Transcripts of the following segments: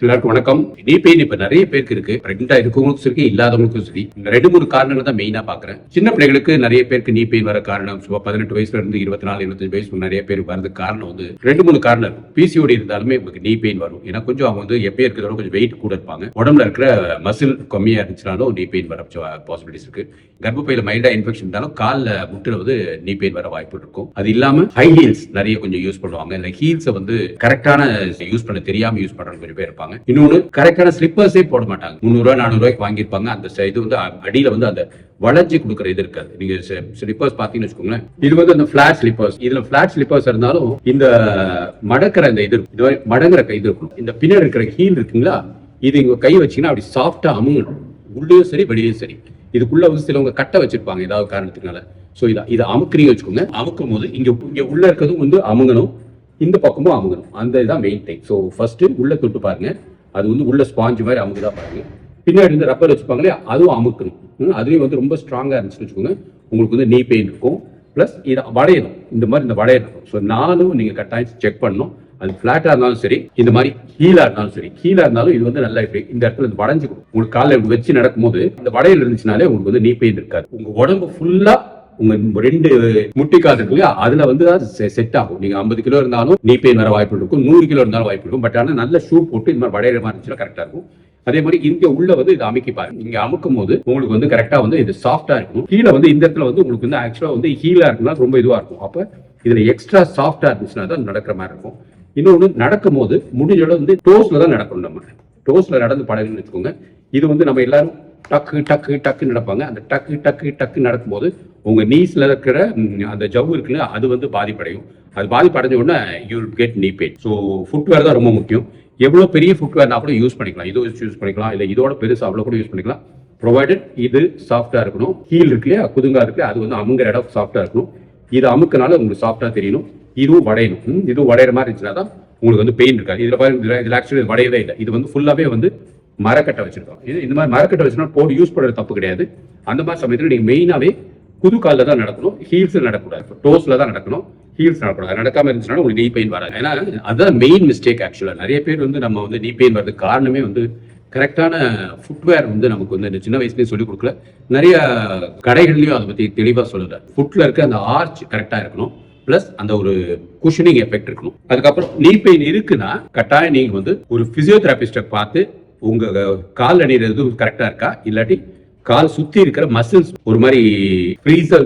எல்லாருக்கும் வணக்கம். நீ பெயின் இப்ப நிறைய பேருக்கு இருக்கு. பிரெக்னெண்டா இருக்கவங்களுக்கும் சரி, இல்லாதவங்களுக்கும் சரி. இந்த 2-3 காரணங்கள் தான் மெயினா பாக்குறேன். சின்ன பிள்ளைகளுக்கு நிறைய பேருக்கு நீ பெயின் வர காரணம் 18 வயசுல இருந்து 24-25 வயசு நிறைய பேர் வரதுக்கு காரணம் வந்து 2-3 காரணம் இருக்கும். பிசிஓடி இருந்தாலுமே உங்களுக்கு நீ பெயின் வரும். ஏன்னா கொஞ்சம் அவங்க வந்து எப்பயே இருக்கிறதோட கொஞ்சம் வெயிட் கூட இருப்பாங்க. உடம்புல இருக்கிற மசில் கம்மியா இருந்துச்சுனாலும் நீ பெயின் வர பாசிபிலிட்டிஸ் இருக்கு. கர்ப்பப்பையில மைல்டா இன்ஃபெக்ஷன் இருந்தாலும் கால்ல முட்டுல வந்து நீ பெயின் வர வாய்ப்பு இருக்கும். அது இல்லாம ஹை ஹீல்ஸ் நிறைய கொஞ்சம் யூஸ் பண்ணுவாங்க. இந்த ஹீல்ஸை வந்து கரெக்டான யூஸ் பண்ண தெரியாம யூஸ் பண்றவங்க கொஞ்சம் பேர் இருப்பாங்க. இன்னொன்னு கரெக்டான ஸ்லிப்பர்ஸே போட மாட்டாங்க. 300-400 வாங்கியிருப்பாங்க. அந்த இது வந்து அடியில வந்து அந்த வளைஞ்சி கொடுக்குற இது இருக்காது. நீங்க ஸ்லிப்பர்ஸ் பாத்தீங்கன்னு வச்சுக்கோங்களேன், இது வந்து அந்த பிளாட் ஸ்லிப்பர்ஸ். இதுல பிளாட் ஸ்லிப்பர்ஸ் இருந்தாலும் இந்த மடக்கிற இந்த இது மடங்குற கை இது இருக்கும். இந்த பின்னாடி இருக்கிற ஹீல் இருக்குங்களா, இது இங்க கை வச்சீங்கன்னா அப்படி சாஃப்டா அமுங்கணும். உள்ளேயும் சரி வெளியும் சரி. இதுக்குள்ள வந்து சிலவங்க கட்டை வச்சிருப்பாங்க ஏதாவது காரணத்துக்குனால. சோ இதை அமுக்குறீங்க வச்சுக்கோங்க. அமுக்கும் போது இங்க உள்ள இருக்கிறதும் வந்து அமுங்கணும், இந்த பக்கமும் அமுங்கணும். அந்த இதான் மெயின் டைம். ஸோ ஃபர்ஸ்ட் உள்ள தொட்டு பாருங்க, அது வந்து உள்ள ஸ்பாஞ்சு மாதிரி அமுக்குதா பாருங்க. பின்னாடி வந்து ரப்பர் வச்சுப்பாங்களே, அதுவும் அமுக்கணும். அதுலேயும் வந்து ரொம்ப ஸ்ட்ராங்கா இருந்துச்சுன்னு வச்சுக்கோங்க, உங்களுக்கு வந்து நீ பெயின் இருக்கும். பிளஸ் இதை வளையணும், இந்த மாதிரி இந்த வளையணும். ஸோ நானும் நீங்க கட்டாயம் செக் பண்ணணும். அது பிளாட்டா இருந்தாலும் சரி, இந்த மாதிரி ஹீலா இருந்தாலும் சரி. ஹீலா இருந்தாலும் இது வந்து நல்லா இப்படி இந்த இடத்துல வளைஞ்சுக்கும். உங்களுக்கு காலைல வச்சு நடக்கும்போது இந்த வளையல் இருந்துச்சுனாலே உங்களுக்கு வந்து நீ பெயின் இருக்காது. உங்க உடம்பு ஃபுல்லா உங்க 2 முட்டிக்கால் இருக்கு இல்லையா, அதுல வந்து செட் ஆகும். நீங்க 50 கிலோ இருந்தாலும் நீ பெயின் வர வாய்ப்பு இருக்கும், 100 கிலோ இருந்தாலும் வாய்ப்பு இருக்கும். பட் ஆனால் நல்ல ஷூ போட்டு இந்த மாதிரி வளையிற மாதிரி இருந்துச்சுன்னா கரெக்டா இருக்கும். அதே மாதிரி இங்க உள்ள வந்து இதை அமைக்கி பாருங்க. இங்க அமுக்கும் போது உங்களுக்கு வந்து கரெக்டா வந்து இது சாஃப்டா இருக்கும். கீழே வந்து இந்த இடத்துல வந்து உங்களுக்கு வந்து ஆக்சுவலா வந்து ஹீலா இருக்குன்னா ரொம்ப இதுவா இருக்கும். அப்ப இதுல எக்ஸ்ட்ரா சாஃப்டா இருந்துச்சுன்னா தான் நடக்கிற மாதிரி இருக்கும். இன்னொன்னு நடக்கும் போது முடிஞ்ச வந்து டோஸ்ல தான் நடக்கணும். நம்ம டோஸ்ல நடந்து பழகுன்னு வச்சுக்கோங்க. இது வந்து நம்ம எல்லாரும் டக்கு டக்கு டக்கு நடப்பாங்க. அந்த டக்கு டக்கு டக்கு நடக்கும்போது உங்க நீஸ்ல இருக்கிற அந்த ஜவ்வு இருக்குல்ல, அது வந்து பாதிப்படையும். அது பாதிப்படைஞ்ச உடனே யூ வில் கெட் நீ பெயின். ஸோ ஃபுட்வேர் தான் ரொம்ப முக்கியம். எவ்வளவு பெரிய ஃபுட்வேர்னா கூட யூஸ் பண்ணிக்கலாம். இதோ யூஸ் பண்ணிக்கலாம், இல்லை இதோட பெருசு அவ்வளோ கூட யூஸ் பண்ணிக்கலாம். ப்ரொவைடட் இது சாஃப்டா இருக்கணும். ஹீல் இருக்கு இல்லையா, குதுங்கா இருக்கு, அது வந்து அமுங்கிற இடம் சாஃப்டா இருக்கணும். இது அமுக்கனால உங்களுக்கு சாஃப்டா தெரியணும். இதுவும் வடையணும். இதுவும் வடையிற மாதிரி இருந்துச்சுன்னா தான் உங்களுக்கு வந்து பெயின் இருக்காது. இதுல பாருங்க, இதுல ஆக்சுவலி வடையவே இல்லை. இது வந்து ஃபுல்லாவே வந்து மரக்கட்டை வச்சிருக்கோம். இது இந்த மாதிரி மரக்கட்டை வச்சுனா போட்டு யூஸ் பண்ணுறது தப்பு கிடையாது. அந்த மாதிரி சமயத்தில் நீங்க மெயினாவே குதுகாலில் தான் நடக்கணும், ஹீல்ஸ் நடக்கூடாது. டோஸ்ல தான் நடக்கணும், ஹீல்ஸ் நடக்கூடாது. நடக்காம இருந்துச்சுன்னா உங்களுக்கு நீ பெயின் வராது. ஏன்னா அதுதான் மெயின் மிஸ்டேக். ஆக்சுவலா நிறைய பேர் வந்து நம்ம வந்து நீ பெயின் வரதுக்கு காரணமே வந்து கரெக்டான ஃபுட்வேர் வந்து நமக்கு வந்து இந்த சின்ன வயசுலேயே சொல்லிக் கொடுக்கல. நிறைய கடைகள்லையும் அதை பத்தி தெளிவாக சொல்லல. ஃபுட்ல இருக்க அந்த ஆர்ச் கரெக்டா இருக்கணும், பிளஸ் அந்த ஒரு குஷனிங் எஃபெக்ட் இருக்கணும். அதுக்கப்புறம் நீ பெயின் இருக்குன்னா கட்டாயம் நீங்க வந்து ஒரு பிசியோதெரபிஸ்டை பார்த்து உங்க கால் அணிறது கரெக்டா இருக்கா, இல்லாட்டி கால் சுத்தி இருக்கிற மசில்ஸ் ஒரு மாதிரி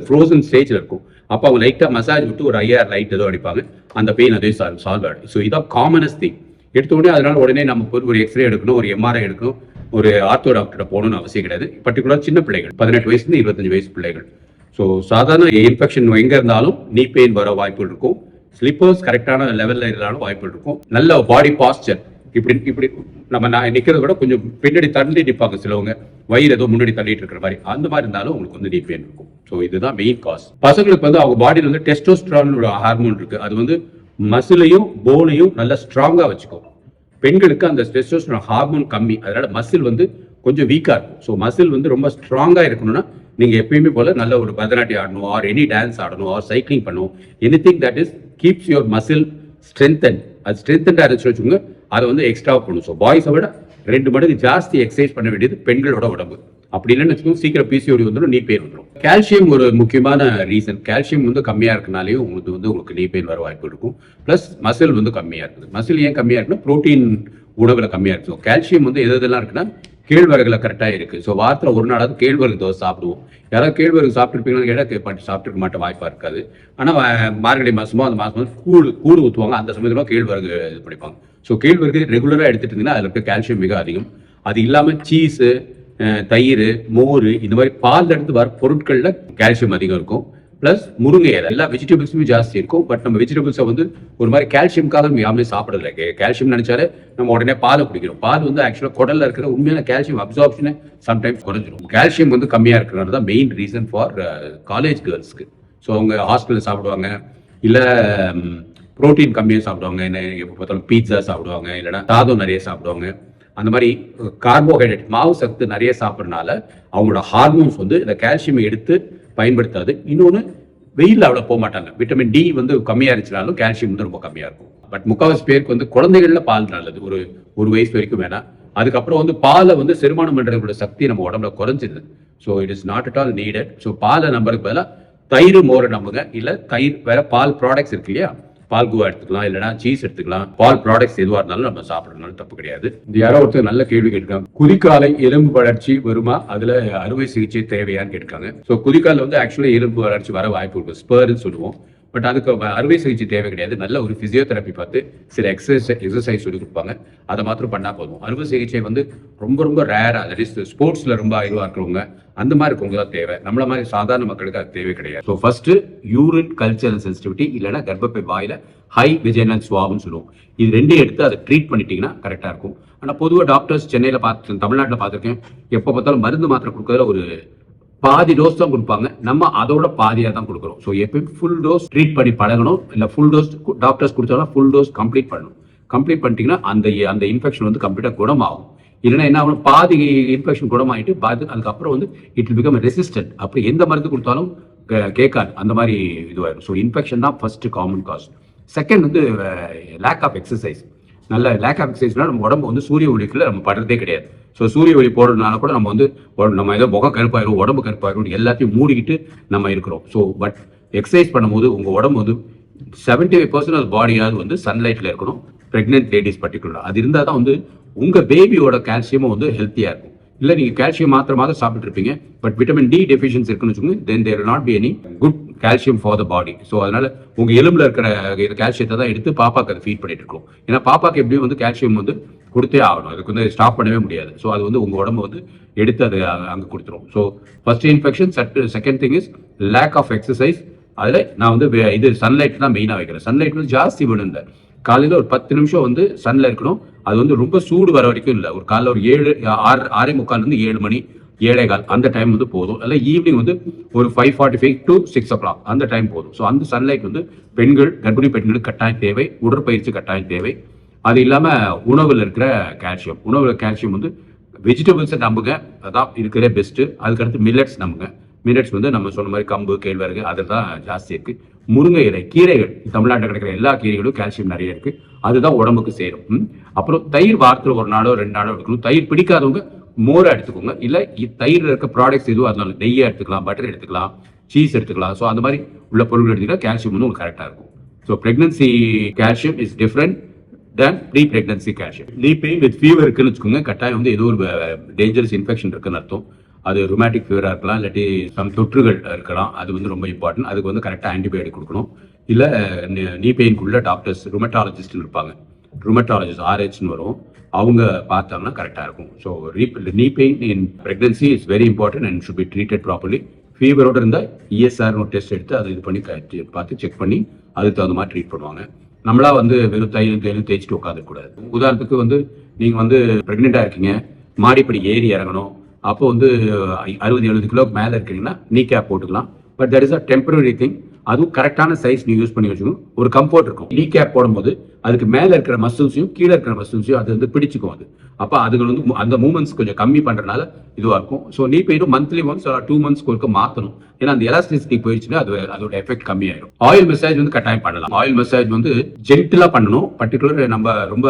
ஃப்ரோசன் ஸ்டேஜ்ல இருக்கும். அப்ப அவங்க லைட்டா மசாஜ் விட்டு ஒரு ஐஆர் லைட் ஏதோ அடிப்பாங்க, அந்த பெயின் அதே சால்வ் ஆகும். ஸோ இதான் காமனஸ்ட் திங். எடுத்த உடனே அதனால உடனே நம்ம போய் ஒரு எக்ஸ்ரே எடுக்கணும், ஒரு எம்ஆர்ஐ எடுக்கணும், ஒரு ஆர்த்தோ டாக்டர் போகணும்னு அவசியம் கிடையாது. பர்டிகுலர் சின்ன பிள்ளைகள் 18 வயசுல 25 வயசு பிள்ளைகள். ஸோ சாதாரண இன்ஃபெக்ஷன் எங்க இருந்தாலும் நீ பெயின் வர வாய்ப்புகள் இருக்கும். ஸ்லிப்பர்ஸ் கரெக்டான லெவல்ல இருந்தாலும் வாய்ப்புகள் இருக்கும். நல்ல பாடி பாஸ்டர் இப்படி நம்ம நிக்கிறத விட கொஞ்சம் பின்னாடி தள்ளி நிற்பாங்க சிலவங்க, வயிறு ஏதோ முன்னாடி தள்ளிட்டு இருக்கிற மாதிரி. அந்த மாதிரி இருந்தாலும் உங்களுக்கு வந்து நீ பெயின் இருக்கும். ஸோ இதுதான் மெயின் காஸ். பசங்களுக்கு வந்து அவங்க பாடியில் வந்து டெஸ்டோஸ்டரான் ஹார்மோன் இருக்கு. அது வந்து மசிலையும் போனையும் நல்லா ஸ்ட்ராங்கா வச்சுக்கும். பெண்களுக்கு அந்த டெஸ்டோஸ்டரான் ஹார்மோன் கம்மி, அதனால மசில் வந்து கொஞ்சம் வீக்கா இருக்கும். ஸோ மசில் வந்து ரொம்ப ஸ்ட்ராங்கா இருக்கணும்னா நீங்க எப்பயுமே போல நல்ல ஒரு பரதநாட்டியம் ஆடணும், ஆர் எனி டான்ஸ் ஆடணும், ஆர் சைக்கிளிங் பண்ணணும். Anything that is keeps your muscle strengthen. அது ஸ்ட்ரென்தன்டா இருந்துச்சு வச்சுக்கோங்க, அதை வந்து எக்ஸ்ட்ரா பண்ணும். ஸோ பாய்ஸை விட 2 மடங்கு ஜாஸ்தி எக்ஸசைஸ் பண்ண வேண்டியது பெண்களோட உடம்பு. அப்படி இல்லைன்னு வச்சுக்கோங்க, சீக்கிரம் பிசிஓடி வந்துடும், நீ பெயின் வந்துடும். கால்சியம் ஒரு முக்கியமான ரீசன். கால்சியம் வந்து கம்மியா இருக்கனாலேயும் உங்களுக்கு நீ பெயின் வர வாய்ப்பு இருக்கும். பிளஸ் மசில் வந்து கம்மியா இருக்குது. மசில் ஏன் கம்மியா இருக்குன்னா புரோட்டீன் உணவுல கம்மியா இருக்கு. கால்சியம் வந்து எதெல்லாம் இருக்குன்னா கேழ்வரகுல கரெக்டா இருக்கு. ஸோ வாரத்துல ஒரு நாளாவது கேழ்வரகு தோசை சாப்பிடுவோம். யாராவது கேழ்வரகு சாப்பிட்டுருப்பீங்கன்னு கேட்டால் சாப்பிட்டுருக்க மாட்ட வாய்ப்பா இருக்காது. ஆனா மார்கழி மாசமோ அந்த மாசம் கூடு ஊற்றுவாங்க, அந்த சமயத்துல கேழ்வரகு இது பண்ணிப்பாங்க. ஸோ கேழ்வரகு ரெகுலரா எடுத்துட்டு இருந்தீங்கன்னா அதுல இருக்க கால்சியம் மிக அதிகம். அது இல்லாம சீஸ், தயிர், மோர், இந்த மாதிரி பால் எடுத்து வர பொருட்கள்ல கால்சியம் அதிகம் இருக்கும். பிளஸ் முருங்கை எல்லா வெஜிடபிள்ஸுமே ஜாஸ்தி இருக்கும். பட் நம்ம வெஜிடபிள்ஸை வந்து ஒரு மாதிரி கால்சியம்காக நம்ம யாருமே சாப்பிடல. கால்சியம் நினைச்சாலே நம்ம உடனே பாலை குடிக்கிறோம். பால் வந்து ஆக்சுவலா குடல்ல இருக்கிற உண்மையான கால்சியம் அப்சார்ப்ஷனை சம்டைம்ஸ் குறைஞ்சிரும். கால்சியம் வந்து கம்மியா இருக்கிறது தான் மெயின் ரீசன் ஃபார் காலேஜ் கேர்ள்ஸ்க்கு. ஸோ அவங்க ஹாஸ்டல்ல சாப்பிடுவாங்க, இல்ல புரோட்டீன் கம்மியாக சாப்பிடுவாங்க, என்ன எப்போ பார்த்தாலும் பீட்சா சாப்பிடுவாங்க, இல்லைன்னா சாதம் நிறைய சாப்பிடுவாங்க. அந்த மாதிரி கார்போஹைட்ரேட் மாவு சத்து நிறைய சாப்பிட்றதுனால அவங்களோட ஹார்மோன்ஸ் வந்து இந்த கால்சியம் எடுத்து பயன்படுத்தாது. இன்னொன்று வெயில் அவ்வளோ போக மாட்டாங்க. விட்டமின் டி வந்து கம்மியாக இருந்துச்சுனாலும் கால்சியம் வந்து ரொம்ப கம்மியாக இருக்கும். பட் முக்காவாசி பேருக்கு வந்து குழந்தைகள்ல பால் நல்லது, ஒரு வயசு வரைக்கும் வேணாம். அதுக்கப்புறம் வந்து பாலை வந்து செரிமானம் பண்றதோட சக்தி நம்ம உடம்புல குறைஞ்சிருது. So it is not at all needed. So பாலை நம்பருக்கு பதிலாக தயிர் மோரை நம்புங்க, இல்ல தயிர் வேற பால் ப்ராடக்ட்ஸ் இருக்கு இல்லையா, பால் குவா எடுத்துக்கலாம், இல்லைன்னா சீஸ் எடுத்துக்கலாம். பால் ப்ராடக்ட்ஸ் எதுவாக இருந்தாலும் நம்ம சாப்பிடறதுனால தப்பு கிடையாது. இது யாரோ ஒருத்தர் நல்ல கேள்வி கேட்டிருக்காங்க, குதிக்காலை எலும்பு வளர்ச்சி வருமா, அதுல அறுவை சிகிச்சை தேவையான்னு கேட்டிருக்காங்க. ஸோ குதிக்கால வந்து ஆக்சுவலி எலும்பு வளர்ச்சி வர வாய்ப்பு இருக்கு, ஸ்பர்ன்னு சொல்லுவோம். பட் அதுக்கு அறுவை சிகிச்சை தேவை கிடையாது. நல்ல ஒரு பிசியோதெரப்பி பார்த்து சில எக்ஸசைஸ் சொல்லி கொடுப்பாங்க, அதை மாத்திரம் பண்ணா போதும். அறுவை சிகிச்சை வந்து ரொம்ப ரொம்ப ரேரா, தட் இஸ் ஸ்போர்ட்ஸ்ல ரொம்ப இதுவாக இருக்கிறவங்க அந்த மாதிரி இருக்கவங்க தான் தேவை. நம்மள மாதிரி சாதாரண மக்களுக்கு அது தேவை கிடையாது. So first urine culture sensitivity, இல்லைன்னா கர்ப்பப்பை வாயில ஹை விஜைனல் ஸ்வாப்னு சொல்லுவோம். இது ரெண்டையும் எடுத்து அதை ட்ரீட் பண்ணிட்டீங்கன்னா கரெக்டா இருக்கும். ஆனால் பொதுவாக டாக்டர்ஸ் சென்னையில் பார்த்து, தமிழ்நாட்டில் பார்த்துருக்கேன், எப்போ பார்த்தாலும் மருந்து மாத்திரை கொடுக்கறதுல ஒரு பாதி டோஸ் தான் கொடுப்பாங்க, நம்ம அதோட பாதியாக தான் கொடுக்குறோம். ஸோ எப்பயும் ஃபுல் டோஸ் ட்ரீட் பண்ணி பழகணும். இல்லை ஃபுல் டோஸ் டாக்டர்ஸ் கொடுத்தாலும் ஃபுல் டோஸ் கம்ப்ளீட் பண்ணணும். கம்ப்ளீட் பண்ணிட்டீங்கன்னா அந்த இன்ஃபெக்ஷன் வந்து கம்ப்ளீட்டாக குணமாகும். இல்லைன்னா என்ன ஆகும், பாதி இன்ஃபெக்ஷன் குணமாயிட்டு அதுக்கப்புறம் வந்து இட் வில் பிகம் ரெசிஸ்டன்ட். அப்படி எந்த மருந்து கொடுத்தாலும் கேட்காது, அந்த மாதிரி இதுவாயிடும். ஸோ இன்ஃபெக்ஷன் தான் ஃபர்ஸ்ட் காமன் காஸ். செகண்ட் வந்து லேக் ஆஃப் எக்ஸசைஸ். நல்ல லேக் ஆஃப் எக்ஸசைஸ்னா நம்ம உடம்பு வந்து சூரிய ஒளிக்குள்ள நம்ம படுறதே கிடையாது. ஸோ சூரிய ஒளி போடுறதுனால கூட நம்ம வந்து நம்ம ஏதோ முகம் கருப்பாயிரும், உடம்பு கருப்பாயிரும், எல்லாத்தையும் மூடிக்கிட்டு நம்ம இருக்கிறோம். ஸோ பட் எக்ஸசைஸ் பண்ணும்போது உங்க உடம்பு வந்து 75% ஆஃப் பாடியாவது வந்து சன்லைட்ல இருக்கணும். பிரெக்னென்ட் லேடிஸ் பர்டிகுலர் அது இருந்தால் தான் வந்து உங்க பேபியோட கால்சியமும் வந்து ஹெல்த்தியா இருக்கும். இல்லை நீங்க கால்சியம் மாத்திரமாக சாப்பிட்டு இருப்பீங்க, பட் விட்டமின் டி டெஃபிஷியன்சி இருக்குன்னு வச்சுக்கோங்க, then there will not be any good calcium for the body. So அதனால உங்க எலும்புல இருக்கிற கால்சியத்தை தான் எடுத்து பாப்பாக்கு அதை ஃபீட் பண்ணிட்டு இருக்கோம். ஏன்னா பாப்பாக்கு எப்படியும் வந்து கால்சியம் வந்து கொடுத்தே ஆகணும், அதுக்கு வந்து ஸ்டாப் பண்ணவே முடியாது. ஸோ அது வந்து உங்க உடம்பு வந்து எடுத்து அது அங்கே கொடுத்துரும். So first infection, second thing is lack of exercise. அதில் நான் வந்து இது சன்லைட் தான் மெயினாக வைக்கிறேன். சன்லைட் வந்து ஜாஸ்தி வேணும். இந்த காலையில் ஒரு 10 நிமிஷம் வந்து சன்ல இருக்கணும். அது வந்து ரொம்ப சூடு வர வரைக்கும் இல்லை, ஒரு காலையில் ஒரு 6:45 7 மணி 7:15 அந்த டைம் வந்து போதும். இல்லை ஈவினிங் வந்து ஒரு 5:45 to 6 o'clock அந்த டைம் போதும். ஸோ அந்த சன்லைட் வந்து பெண்கள், கர்ப்பிணி பெண்களுக்கு கட்டாயம் தேவை. உடற்பயிற்சி கட்டாயம் தேவை. அது இல்லாமல் உணவில் இருக்கிற கால்சியம், உணவில் கால்சியம் வந்து வெஜிடபிள்ஸை நம்புங்க, அதான் இருக்கிற பெஸ்ட்டு. அதுக்கடுத்து மில்லட்ஸ் நம்புங்க. மில்லட்ஸ் வந்து நம்ம சொன்ன மாதிரி கம்பு, கேழ்வரகு அதில் தான் ஜாஸ்தி இருக்கு. முருங்கை இலை, கீரைகள், தமிழ்நாட்டில் கிடைக்கிற எல்லா கீரைகளும் கால்சியம் நிறைய இருக்கு, அதுதான் உடம்புக்கு சேரும். அப்புறம் தயிர் வாரத்தில் 1 நாளோ 2 நாளோ எடுக்கணும். தயிர் பிடிக்காதவங்க மோரை எடுத்துக்கோங்க. இல்லை தயிரில் இருக்க ப்ராடக்ட்ஸ் எதுவும் அதனால நெய்யை எடுத்துக்கலாம், பட்டர் எடுத்துக்கலாம், சீஸ் எடுத்துக்கலாம். ஸோ அந்த மாதிரி உள்ள பொருட்கள் எடுத்துக்கிட்டா கால்சியம் வந்து உங்களுக்கு கரெக்டாக இருக்கும். So pregnancy calcium is different than pre pregnancy calcium. Knee pain with fever இருக்குன்னு வச்சுக்கோங்க, கட்டாயம் வந்து ஏதோ ஒரு டேஞ்சரஸ் இன்ஃபெக்ஷன் இருக்குன்னு அர்த்தம். அது ருமேட்டிக் ஃபீவராக இருக்கலாம், இல்லாட்டி சம் தொற்றுகள் இருக்கலாம். அது வந்து ரொம்ப இம்பார்ட்டன்ட். அதுக்கு வந்து கரெக்டாக ஆன்டிபயோட்டிக் கொடுக்கணும். இல்லை நீ பெயின்குள்ள டாக்டர்ஸ் ருமட்டாலஜிஸ்ட் இருப்பாங்க, ருமட்டாலஜிஸ்ட் ஆர்ஹெச்னு வரும், அவங்க பார்த்தாங்கன்னா கரெக்டாக இருக்கும். So knee pain in pregnancy is very important and should be treated properly. ஃபீவரோடு இருந்தால் இஎஸ்ஆர்னு டெஸ்ட் எடுத்து அதை இது பண்ணி பார்த்து செக் பண்ணி அதுக்கு தகுந்த மாதிரி ட்ரீட் பண்ணுவாங்க. நம்மளா வந்து வெறும் தையல் தேய்ச்சிட்டு உட்காந்துக்கூடாது. உதாரணத்துக்கு வந்து நீங்கள் வந்து ப்ரெக்னெண்ட்டாக இருக்கீங்க, மாடிப்படி ஏறி இறங்கணும், அப்போ வந்து 60-70 கிலோக்கு மேலே இருக்கிறீங்கன்னா நீ கேப் போட்டுக்கலாம். But that is a temporary thing. அதுவும் கரெக்டான சைஸ் நீ யூஸ் பண்ணி வச்சுக்கணும், ஒரு கம்ஃபர்ட் இருக்கும். நீ கேப் போடும்போது அதுக்கு மேலே இருக்கிற மசில்ஸையும் கீழே இருக்கிற மசில்ஸையும் அது வந்து பிடிச்சிக்கும். அது அப்போ அதுகள் வந்து அந்த மூவ்மெண்ட்ஸ் கொஞ்சம் கம்மி பண்ணுறதுனால இதுவாக இருக்கும். ஸோ நீ பெயினும் மந்த்லி ஒன்ஸ் 2 months ஒருக்க மாற்றணும். ஏன்னா அந்த எலாஸ்டிசிட்டி போயிடுச்சுன்னா அதோட எஃபெக்ட் கம்மியாயிடும். ஆயில் மசாஜ் வந்து கட்டாயம் பண்ணலாம். ஆயில் மசாஜ் வந்து ஜென்டிலாக பண்ணணும். பர்டிகுலர் நம்ம ரொம்ப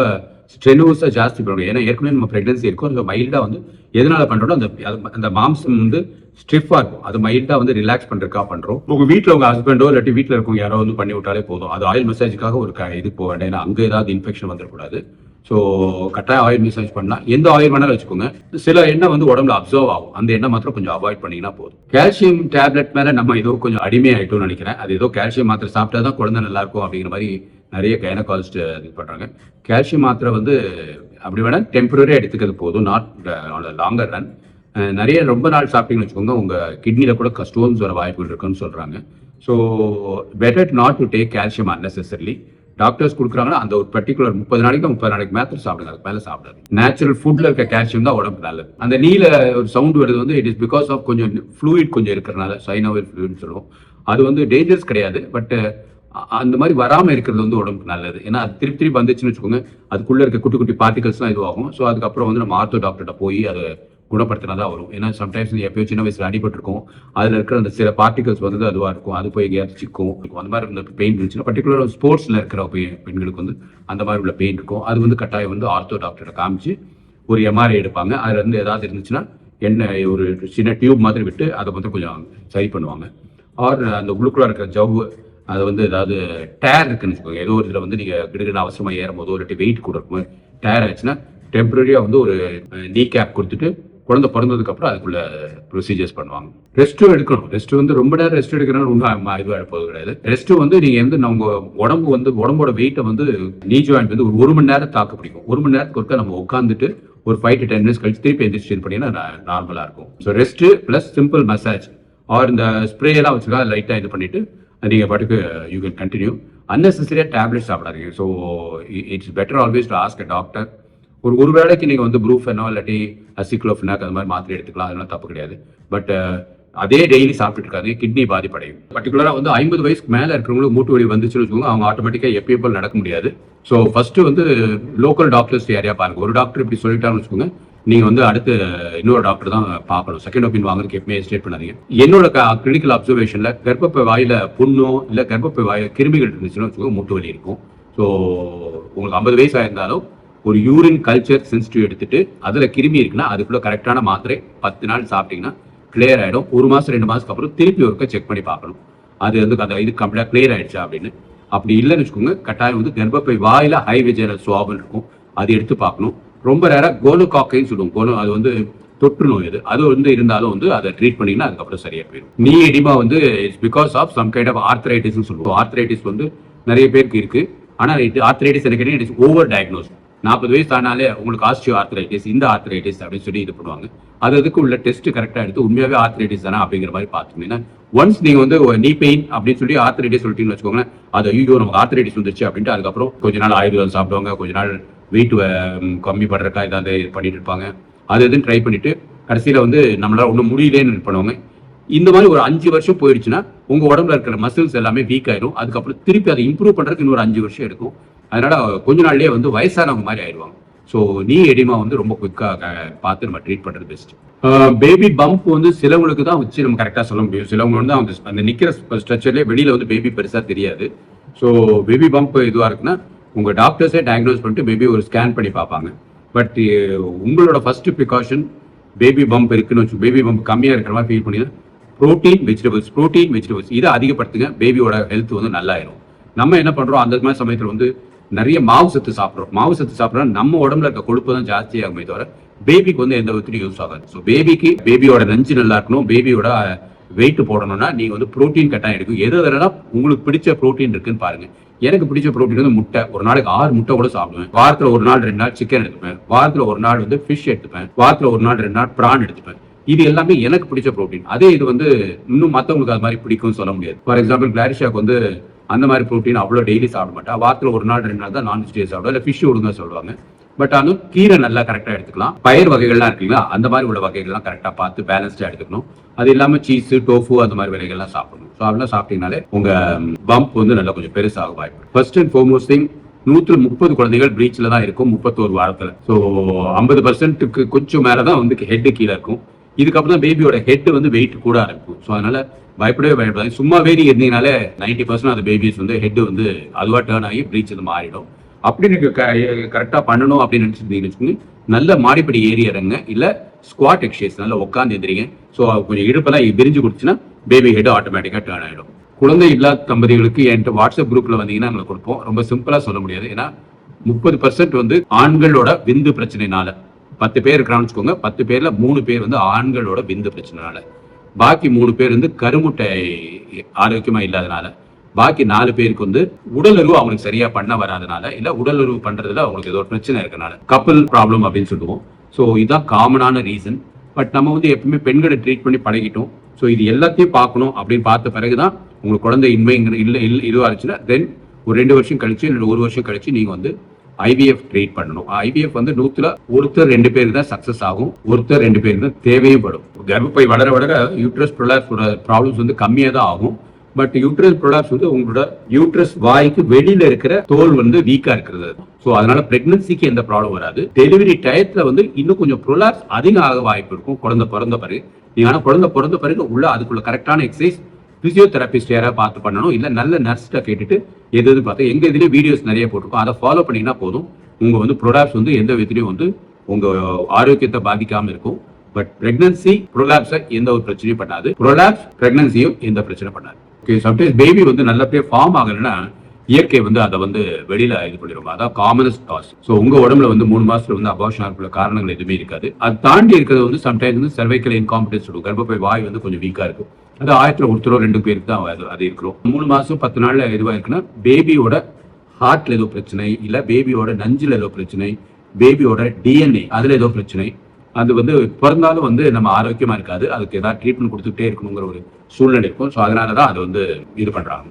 ஸ்ட்ரெனுவஸாக ஜாஸ்தி பண்ணணும். ஏன்னா ஏற்கனவே நம்ம ப்ரெக்னன்சி இருக்கும், அது மைல்டாக வந்து எதனால பண்ணுறோம், அந்த மாம்சம் வந்து ஸ்டிஃபாக இருக்கும், அது மைல்டாக வந்து ரிலாக்ஸ் பண்ணுறதுக்காக பண்ணுறோம். உங்கள் வீட்டில் உங்கள் ஹஸ்பண்டோ இல்லாட்டி வீட்டில் இருக்கவங்க யாரோ வந்து பண்ணி விட்டாலே போதும். அது ஆயில் மசாஜுக்காக ஒரு இது போக வேண்டாம், ஏன்னா அங்கே ஏதாவது இன்ஃபெக்ஷன் வந்துடக்கூடாது. ஸோ கட்டாயம் ஆயில் மசாஜ் பண்ணலாம். எந்த ஆயில் வேணாலும் வச்சுக்கோங்க. சில எண்ணெய் வந்து உடம்புல அப்சர்வ் ஆகும், அந்த எண்ணெய் மாத்திரம் கொஞ்சம் அவாய்ட் பண்ணீங்கன்னா போதும். கால்சியம் டேப்லெட் மேலே நம்ம ஏதோ கொஞ்சம் அடிமையாயிட்டோம்னு நினைக்கிறேன். அது ஏதோ கால்சியம் மாத்திரை சாப்பிட்டா தான் குழந்தை நல்லா இருக்கும் அப்படிங்கிற மாதிரி நிறைய கைனகாலஜிஸ்ட் இது பண்ணுறாங்க. கால்சியம் மாத்திரை வந்து அப்படி வேணா டெம்பரரியாக எடுத்துக்கிறது போதும், நாட் லாங்கர் ரன். நிறைய ரொம்ப நாள் சாப்பிட்டீங்கன்னு வச்சுக்கோங்க, உங்கள் கிட்னியில் கூட ஸ்டோன்ஸ் வர வாய்ப்புகள் இருக்குன்னு சொல்கிறாங்க. So better not to take calcium unnecessarily. Doctors கொடுக்குறாங்கன்னா அந்த ஒரு பர்டிகுலர் 30 நாளைக்கு மேலே சாப்பிடுங்க, அதுக்கு மேலே சாப்பிடாது. நேச்சுரல் ஃபுட்ல இருக்க கால்சியம் தான் உடம்புக்கு நல்லது. அந்த நீல ஒரு சவுண்ட் வருது வந்து இட் இஸ் பிகாஸ் ஆஃப் கொஞ்சம் ஃப்ளூயிட் கொஞ்சம் இருக்கிறனால, சைனோவில் ஃப்ளூயிட்னு சொல்லுவோம். அது வந்து டேஞ்சரஸ் கிடையாது, பட் அந்த மாதிரி வராமல் இருக்கிறது வந்து உடம்புக்கு நல்லது. ஏன்னா அது திருப்பி வந்துச்சுன்னு வச்சுக்கோங்க, அதுக்குள்ளே இருக்க குட்டி குட்டி பார்ட்டிகல்ஸ்லாம் இதுவாகும். ஸோ அதுக்கப்புறம் வந்து நம்ம ஆர்த்தோ டாக்டர்கிட்ட போய் அதை குணப்படுத்தினா தான் வரும். ஏன்னா சம்டைம்ஸ் எப்பயோ சின்ன வயசுல அடிபட்டிருக்கும், அதில் இருக்கிற அந்த சில பார்ட்டிகல்ஸ் வந்து அதுவாக இருக்கும், அது போய் எங்கேயாவது சிக்கும். அந்த மாதிரி இந்த பெயின் இருந்துச்சுன்னா பர்டிகுலர் ஸ்போர்ட்ஸில் இருக்கிற பெண்களுக்கு வந்து அந்த மாதிரி உள்ள பெயின் இருக்கும். அது வந்து கட்டாயம் வந்து ஆர்த்தோ டாக்டரை காமிச்சு ஒரு எம்ஆர்ஐ எடுப்பாங்க. அதில் இருந்து ஏதாவது இருந்துச்சுன்னா ஒரு சின்ன டியூப் மாதிரி விட்டு அதை வந்து கொஞ்சம் சரி பண்ணுவாங்க. ஆர் அந்த உள்ளுக்குள்ள இருக்கிற ஜவ்வு அது வந்து ஏதாவது டேர் இருக்குன்னு வச்சுக்கோங்க, ஏதோ ஒரு இதில் வந்து நீங்கள் கிடுக்குன்னு அவசரமாக ஏறும் போது ஒரு வெயிட் கூட இருக்கும், டேர் ஆச்சுன்னா டெம்பரரியாக வந்து ஒரு நீ கேப் கொடுத்துட்டு குழந்தை பிறந்ததுக்கு அப்புறம் அதுக்குள்ள ப்ரொசீஜர்ஸ் பண்ணுவாங்க. ரெஸ்ட்டும் எடுக்கணும். ரெஸ்ட் வந்து ரொம்ப நேரம் ரெஸ்ட் எடுக்கிறனால ஒன்றும் இதுவாக போது கிடையாது. ரெஸ்ட் வந்து நீங்கள் வந்து நம்ம உடம்போட வெயிட்டை வந்து நீ ஜாயிண்ட் வந்து ஒரு மணி நேரம் தாக்கு பிடிக்கும். 1 மணி நேரத்துக்கு ஒருக்கா நம்ம உட்காந்துட்டு ஒரு 5 to 10 minutes கழிச்சு திருப்பி எந்திரிச்சு இது பண்ணிங்கன்னா நார்மலாக இருக்கும். So rest plus simple massage or இந்த ஸ்ப்ரே எல்லாம் வச்சுக்கா லைட்டாக இது பண்ணிட்டு நீங்கள் பாட்டுக்கு யூ கேன் கண்டினியூ. அன்னெசரியாக டேப்லெட் சாப்பிடாதீங்க. So it's better always to ask a doctor. ஒரு வேளைக்கு நீங்கள் வந்து ப்ரூஃபெனோ இல்லாட்டி அசிக்ளோஃபெனாக் அந்த மாதிரி மாத்திரை எடுத்துக்கலாம், அதெல்லாம் தப்பு கிடையாது. பட் அதே டெய்லி சாப்பிட்டு இருக்காது, கிட்னி பாதிப்படையும். பர்டிகுலராக வந்து 50 வயசுக்கு மேலே இருக்கிறவங்களுக்கு மூட்டு வலி வந்துச்சுன்னு வச்சுக்கோங்க, அவங்க ஆட்டோமேட்டிக்காக எப்பயும் நடக்க முடியாது. ஸோ ஃபர்ஸ்ட் வந்து லோக்கல் டாக்டர்ஸ் யாரையா பாருங்க. ஒரு டாக்டர் இப்படி சொல்லிட்டாங்கன்னு வச்சுக்கோங்க, நீங்கள் வந்து அடுத்து இன்னொரு டாக்டர் தான் பார்க்கணும். செகண்ட் ஒப்பீனியன் வாங்குறதுக்கு எப்பவுமே ஹெசிடேட் பண்ணாதீங்க. என்னோட கிளினிக்கல் அப்சர்வேஷனில் கர்ப்பப்பை வாயில புண்ணோ இல்லை கர்ப்பப்பை வாயில கிருமிகள் இருந்துச்சுன்னு வச்சுக்கோங்க, மூட்டு வலி இருக்கும். ஸோ உங்களுக்கு 50 வயசு ஆயிருந்தாலும் ஒரு யூரின் கல்ச்சர் சென்சிட்டிவ் எடுத்துட்டு அதில் கிருமி இருக்குன்னா அதுக்குள்ள கரெக்டான மாத்திரை 10 நாள் சாப்பிட்டீங்கன்னா கிளியர் ஆகிடும். 1 மாதம் 2 மாதத்துக்கு அப்புறம் திருப்பி ஒருக்க செக் பண்ணி பார்க்கணும், அது வந்து அந்த இது கம்ப்ளீட்டாக கிளியர் ஆயிடுச்சா அப்படின்னு. அப்படி இல்லைன்னு வச்சுக்கோங்க, கட்டாயம் வந்து கர்ப்பப்பை வாயில ஹை விஜயனல் சுவாபம் இருக்கும், அது எடுத்து பார்க்கணும். ரொம்ப நேரம் கோனோகாக்கைன்னு சொல்லுவோம், அது வந்து தொற்று நோய், அது வந்து இருந்தாலும் வந்து அதை ட்ரீட் பண்ணிங்கன்னா அதுக்கப்புறம் சரியா போயிடும். நீ எடிமா வந்து it's because of some kind of ஆர்த்தரைட்டிஸ்ன்னு சொல்லுவோம். ஆர்த்தரைட்டிஸ் வந்து நிறைய பேருக்கு இருக்கு, ஆனால் ஆர்த்தரைட்டிஸ் எனக்கு இட்ஸ் ஓவர் டயக்னோஸ். 40 வயசு ஆனாலே உங்களுக்கு ஆஸ்டியோ ஆர்த்தரைட்டிஸ், இந்த ஆர்த்தரைட்டிஸ் அப்படின்னு சொல்லி இது பண்ணுவாங்க. அதுக்கு உள்ள டெஸ்ட் கரெக்டாக எடுத்து உண்மையாவே ஆர்த்தரைட்டிஸ் தானே அப்படிங்கிற மாதிரி பார்த்துக்கணும். ஒன்ஸ் நீங்க வந்து நீ பெயின் அப்படின்னு சொல்லி ஆர்த்தரைட்டிஸ் சொல்லிட்டீங்கன்னு வச்சுக்கோங்களேன், அது ஐயோ நமக்கு ஆர்த்தரைட்டிஸ் வந்துருச்சு அப்படின்ட்டு அதுக்கப்புறம் கொஞ்ச நாள் ஆயுர்வேதம் சாப்பிடுவாங்க, கொஞ்ச நாள் வெயிட் கம்மி பண்றதுக்கா ஏதாவது பண்ணிட்டு இருப்பாங்க. அது எதுன்னு ட்ரை பண்ணிட்டு கடைசியில வந்து நம்மளால ஒன்றும் முடியலன்னு பண்ணுவாங்க. இந்த மாதிரி ஒரு 5 வருஷம் போயிடுச்சுன்னா உங்க உடம்புல இருக்கிற மசில்ஸ் எல்லாமே வீக் ஆயிடும். அதுக்கப்புறம் திருப்பி அதை இம்ப்ரூவ் பண்றதுக்கு இன்னொரு 5 வருஷம் எடுக்கும். அதனால கொஞ்ச நாள்லயே வந்து வயசானவங்க மாதிரி ஆயிடுவாங்க. ஸோ நீ எடிமா வந்து ரொம்ப குயிக்காக பார்த்து நம்ம ட்ரீட் பண்றது பெஸ்ட். பேபி பம்ப் வந்து சிலவங்களுக்கு தான் வச்சு நம்ம கரெக்டாக சொல்ல முடியும். சிலவங்க வந்து அந்த நிற்கிற ஸ்ட்ரக்சர்லேயே வெளியில வந்து பேபி பெருசா தெரியாது. ஸோ பேபி பம்ப் இதுவாக இருக்குன்னா உங்க டாக்டர்ஸே டயக்னோஸ் பண்ணிட்டு பேபி ஒரு ஸ்கேன் பண்ணி பார்ப்பாங்க. பட் உங்களோட ஃபர்ஸ்ட் ப்ரிகாஷன் பேபி பம்ப் இருக்குன்னு வச்சு பேபி பம்ப் கம்மியாக இருக்கிற மாதிரி ஃபீல் பண்ணி ப்ரோட்டீன் வெஜிடபிள்ஸ் இதை அதிகப்படுத்துங்க. பேபியோட ஹெல்த் வந்து நல்லாயிரும். நம்ம என்ன பண்றோம், அந்த மாதிரி சமயத்தில் வந்து நிறைய மாவு சத்து சாப்பிட்றோம். நம்ம உடம்புல இருக்க கொழுப்பு தான் ஜாஸ்தி ஆகுமே தவிர பேபிக்கு வந்து எந்த விதத்துலையும் யூஸ் ஆகாது. ஸோ பேபியோட நஞ்சு நல்லா இருக்கணும், பேபியோட வெயிட் போடணும்னா நீங்க வந்து புரோட்டீன் கட்டாயம் எடுக்கும். எதெல்லாம் உங்களுக்கு பிடிச்ச புரோட்டீன் இருக்குன்னு பாருங்க. எனக்கு பிடிச்ச புரோட்டீன் வந்து முட்டை. ஒரு நாளைக்கு 6 முட்டை கூட சாப்பிடுவேன். வாரத்துல 1 நாள் 2 நாள் சிக்கன் எடுத்துப்பேன். வாரத்துல 1 நாள் வந்து ஃபிஷ் எடுத்துப்பேன். வாரத்துல 1 நாள் 2 நாள் பிரான் எடுத்துப்பேன். இது எல்லாமே எனக்கு பிடிச்ச புரோட்டீன். அதே இது வந்து இன்னும் மற்றவங்களுக்கு அது மாதிரி பிடிக்கும்னு சொல்ல முடியாது. ஃபார் எக்ஸாம்பிள் கிளாரிஷாக்கு வந்து அந்த மாதிரி ப்ரோட்டீன் அவ்வளோ டெய்லி சாப்பிட மாட்டேன். வாரத்தில் 1 நாள் 2 நாள் தான் நான்வெஜ் டே சாப்பிடுவோம், இல்லை ஃபிஷ் ஒழுங்காக சொல்லுவாங்க. பட் அதுவும் கீரை நல்லா கரெக்டாக எடுத்துக்கலாம். பயிர் வகைகள்லாம் இருக்குங்களா, அந்த மாதிரி உள்ள வகைகள்லாம் கரெக்டாக பார்த்து பேலன்ஸ்டாக எடுத்துக்கணும். அது இல்லாமல் சீஸ், டோஃபு அந்த மாதிரி வகைகள்லாம் சாப்பிடணும். ஸோ அதெல்லாம் சாப்பிட்டீங்கனாலே உங்க பம்ப் வந்து நல்லா கொஞ்சம் பெருசாக வாய்ப்பு. ஃபர்ஸ்ட் அண்ட் ஃபார்மோஸ்ட் திங், 130 குழந்தைகள் பிரீச்ல தான் இருக்கும் 31 வாரத்தில். ஸோ 50%க்கு கொஞ்சம் மேலே தான் வந்து ஹெட்டு கீழே இருக்கும். இதுக்கப்புறம் தான் பேபியோட ஹெட் வந்து வெயிட் கூட ஆரம்பிக்கும். ஸோ அதனால பயப்படவே பயப்படாது. சும்மாவே நீங்க இருந்தீங்கனாலே 90% அந்த பேபிஸ் வந்து ஹெட் வந்து அதுவா டேர்ன் ஆகி பிரீச் வந்து மாறிடும். அப்படி நீங்க கரெக்டா பண்ணணும் அப்படின்னு நினைச்சிருந்தீங்கன்னு நல்ல மாடிப்படி ஏறி இறங்க, இல்ல ஸ்குவாட் எக்ஸசைஸ் நல்லா உட்காந்து எந்திரிங்க. ஸோ கொஞ்சம் இடுப்பெல்லாம் விரிஞ்சு கொடுத்துச்சுன்னா பேபி ஹெட் ஆட்டோமேட்டிக்கா டேர்ன் ஆயிடும். குழந்தை இல்லாத தம்பதிகளுக்கு என்கிட்ட வாட்ஸ்அப் குரூப்ல வந்தீங்கன்னா நாங்கள் கொடுப்போம். ரொம்ப சிம்பிளா சொல்ல முடியாது. ஏன்னா 30% வந்து ஆண்களோட விந்து பிரச்சனைனால, 10 பேர் இருக்கிறான்னு வச்சுக்கோங்க, 10 பேர்ல 3 பேர் வந்து ஆண்களோட விந்து பிரச்சனைனால, பாக்கி 3 பேர் வந்து கருமுட்டை ஆரோக்கியமா இல்லாதனால, பாக்கி 4 பேருக்கு வந்து உடலுறவு அவங்களுக்கு சரியா பண்ண வராதனால, இல்ல உடலுறவு பண்றதுல அவங்களுக்கு ஏதோ ஒரு பிரச்சனை இருக்கனால, கப்பல் ப்ராப்ளம் அப்படின்னு சொல்லுவோம். ஸோ இதுதான் காமனான ரீசன். பட் நம்ம வந்து எப்பவுமே பெண்களை ட்ரீட் பண்ணி பழகிட்டோம். ஸோ இது எல்லாத்தையும் பார்க்கணும் அப்படின்னு பார்த்த பிறகுதான் உங்களுக்கு குழந்தை இன்மைங்கிற இல்லை இதுவாக இருந்துச்சுன்னா தென் ஒரு 2 வருஷம் கழிச்சு இல்லை 1 வருஷம் கழிச்சு நீங்க வந்து IVF ட்ரீட் பண்ணணும். IVF வந்து 100ல ஒருத்தர் 2 பேருக்கு தான் சக்சஸ் ஆகும், ஒருத்தர் 2 பேருக்கு தான் தேவையும் படும். கர்ப்பப்பை வளர வளர யூட்ரஸ் ப்ரொலாப்ஸ் ப்ராப்ளம்ஸ் வந்து கம்மியாக தான் ஆகும். பட் யூட்ரஸ் ப்ரொலாப்ஸ் வந்து உங்களோட யூட்ரஸ் வாய்க்கு வெளியில இருக்கிற தோல் வந்து வீக்கா இருக்கிறது. ஸோ அதனால பிரெக்னன்சிக்கு எந்த ப்ராப்ளம் வராது. டெலிவரி டயத்துல வந்து இன்னும் கொஞ்சம் ப்ரொலாப்ஸ் அதிகம் ஆக வாய்ப்பு இருக்கும் குழந்தை பிறந்த பிறகு. நீங்க ஆனா குழந்தை பிறந்த பிறகு உள்ள அதுக்குள்ள கரெக்டான எக்ஸசைஸ் பிசியோதெரபிஸ்ட் யாராவது பார்த்து பண்ணணும், இல்ல நல்ல நர்ஸ்கிட்ட கேட்டுட்டு எது பார்த்து எங்க இதுலயே வீடியோஸ் நிறைய போட்டிருக்கோம், அதை ஃபாலோ பண்ணீங்கன்னா போதும். உங்க வந்து ப்ரொலாப்ஸ் வந்து எந்த விதத்திலையும் வந்து உங்க ஆரோக்கியத்தை பாதிக்காம இருக்கும். பட் பிரெக்னன்சி ப்ரொலாப்ஸை எந்த ஒரு பிரச்சனையும் பண்ணாது, ப்ரொலாப்ஸ் பிரெக்னன்சியும் எந்த பிரச்சனை பண்ணாது. ஓகே, சம்டைம்ஸ் பேபி வந்து நல்லபடியா ஃபார்ம் ஆகலைன்னா இயற்கை வந்து அதை வந்து வெளியில இது பண்ணிடும். அதான் காமனஸ்ட் காஸ். ஸோ உங்க உடம்புல வந்து 3 மாசத்துல வந்து அபார்ஷன் ஆகக்கூடிய காரணங்கள் எதுவுமே இருக்காது. அது தாண்டி இருக்கிறது வந்து சம்டைம்ஸ் வந்து சர்வைக்கல் இன்காம்பிடன்ஸ் இருக்கும். கர்ப்பப்பை வாய் வந்து கொஞ்சம் வீக்கா இருக்கும். அது 1000 ஒருத்தரோ 2 பேருக்கு தான் அது இருக்கிறோம். 3 மாசம் 10 நாள்ல எதுவா இருக்குன்னா பேபியோட ஹார்ட்ல ஏதோ பிரச்சனை, இல்ல பேபியோட நஞ்சுல ஏதோ பிரச்சனை, பேபியோட டிஎன்ஏ அதுல ஏதோ பிரச்சனை. அது வந்து பிறந்தாலும் வந்து நம்ம ஆரோக்கியமா இருக்காது. அதுக்கு ஏதாவது ட்ரீட்மெண்ட் கொடுத்துட்டே இருக்கணுங்கிற ஒரு சூழ்நிலை இருக்கும். ஸோ அதனாலதான் அதை வந்து இது பண்றாங்க.